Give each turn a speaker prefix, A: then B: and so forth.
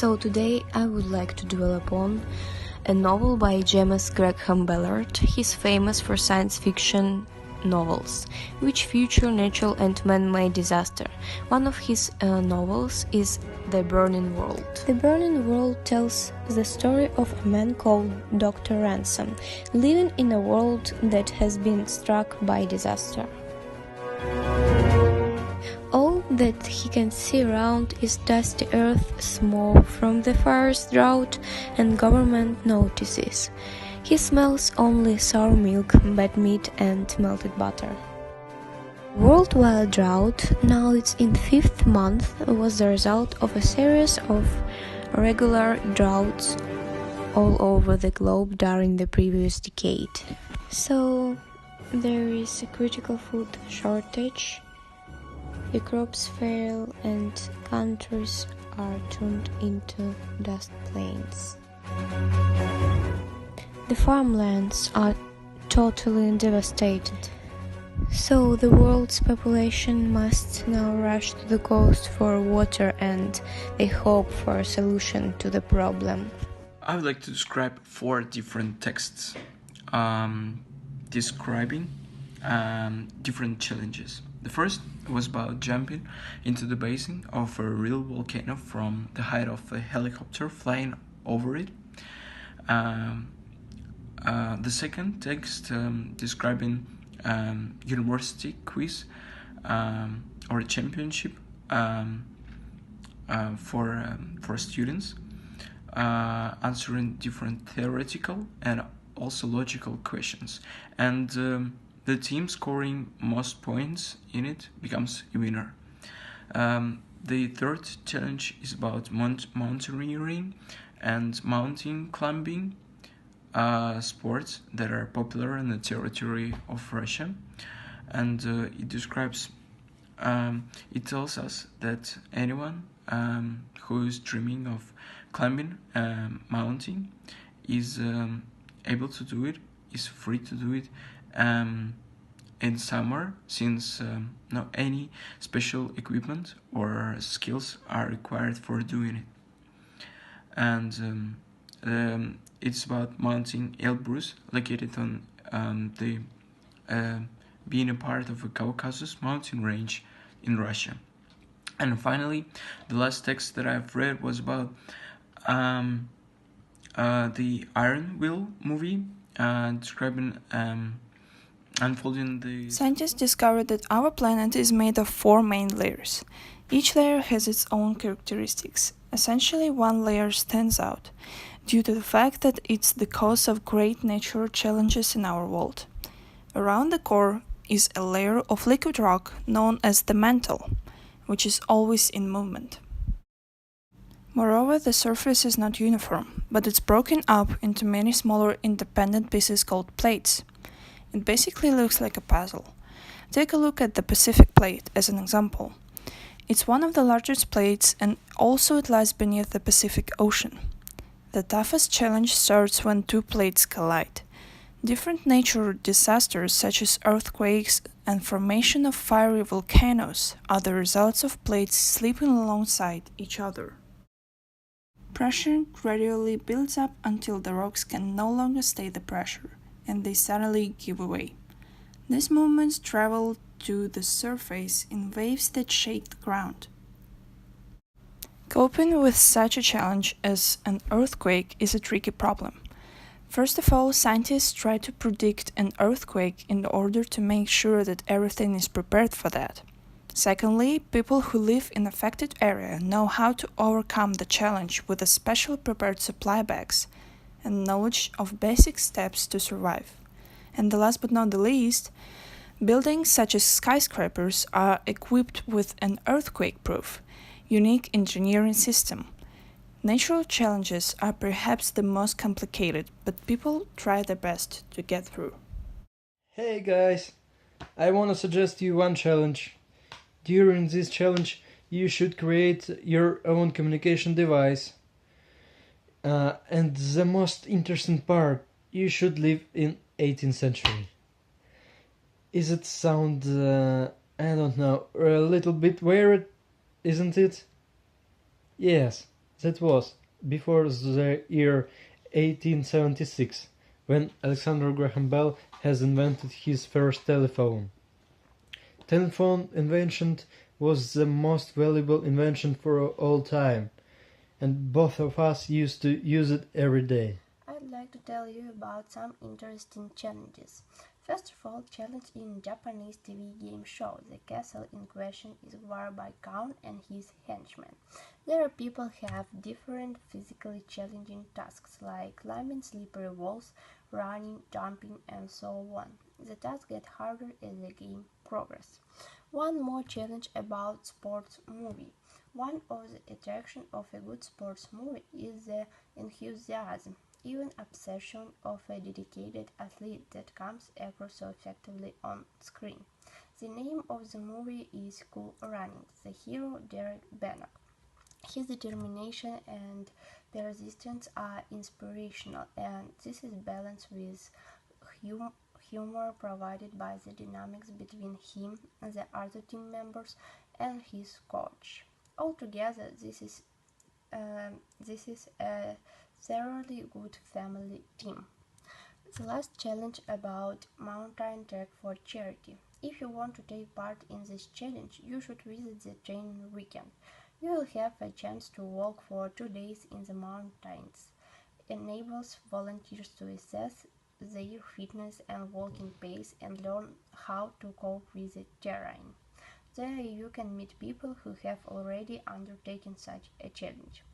A: So today I would like to develop on a novel by James Graham Ballard. He's famous for science fiction novels, which feature natural and man-made disaster. One of his novels is The Burning World. The Burning World tells the story of a man called Dr. Ransom, living in a world that has been struck by disaster. All that he can see around is dusty earth, smoke from the fire's drought, and government notices. He smells only sour milk, bad meat, and melted butter. Worldwide drought, now it's in fifth month, was the result of a series of regular droughts all over the globe during the previous decade. So there is a critical food shortage. The crops fail and countries are turned into dust plains. The farmlands are totally devastated. So the world's population must now rush to the coast for water, and they hope for a solution to the problem.
B: I would like to describe 4 different texts describing different challenges. The first was about jumping into the basin of a real volcano from the height of a helicopter flying over it. The second text describing university quiz or a championship for students, answering different theoretical and also logical questions, and the team scoring most points in it becomes a winner. The third challenge is about mountaineering and mountain climbing, sports that are popular in the territory of Russia, and it tells us that anyone who is dreaming of climbing a mountain is able to do it, is free to do it in summer, since not any special equipment or skills are required for doing it. And it's about Mountain Elbrus, located on being a part of a Caucasus mountain range in Russia. And finally, the last text that I've read was about the Iron Will movie, describing unfolding the...
C: Scientists discovered that our planet is made of 4 main layers. Each layer has its own characteristics. Essentially, one layer stands out due to the fact that it's the cause of great natural challenges in our world. Around the core is a layer of liquid rock known as the mantle, which is always in movement. Moreover, the surface is not uniform, but it's broken up into many smaller independent pieces called plates. It basically looks like a puzzle. Take a look at the Pacific Plate as an example. It's one of the largest plates, and also it lies beneath the Pacific Ocean. The toughest challenge starts when 2 plates collide. Different natural disasters such as earthquakes and formation of fiery volcanoes are the results of plates slipping alongside each other. Pressure gradually builds up until the rocks can no longer stay the pressure, and they suddenly give away. These movements travel to the surface in waves that shake the ground. Coping with such a challenge as an earthquake is a tricky problem. First of all, scientists try to predict an earthquake in order to make sure that everything is prepared for that. Secondly, people who live in affected area know how to overcome the challenge with a special prepared supply bags and knowledge of basic steps to survive. And the last but not the least, buildings such as skyscrapers are equipped with an earthquake-proof, unique engineering system. Natural challenges are perhaps the most complicated, but people try their best to get through.
D: Hey guys, I want to suggest you one challenge. During this challenge, you should create your own communication device. And the most interesting part, you should live in 18th century. Is it sound, I don't know, a little bit weird, isn't it? Yes, That was before the year 1876, when Alexander Graham Bell has invented his first telephone. Telephone invention was the most valuable invention for all time, and both of us used to use it every day.
E: I'd like to tell you about some interesting challenges. First of all, challenge in Japanese TV game show. The castle in question is guarded by Count and his henchmen. There people have different physically challenging tasks like climbing slippery walls, running, jumping, and so on. The tasks get harder as the game progresses. One more challenge about sports movie. One of the attractions of a good sports movie is the enthusiasm, even obsession of a dedicated athlete that comes across so effectively on screen. The name of the movie is Cool Runnings. The hero Derek Bannock. His determination and persistence are inspirational, and this is balanced with humor provided by the dynamics between him and the other team members and his coach. Altogether, this is a thoroughly good family team. The last challenge about mountain trek for charity. If you want to take part in this challenge, you should visit the training weekend. You will have a chance to walk for 2 days in the mountains. It enables volunteers to assess their fitness and walking pace and learn how to cope with the terrain. There you can meet people who have already undertaken such a challenge.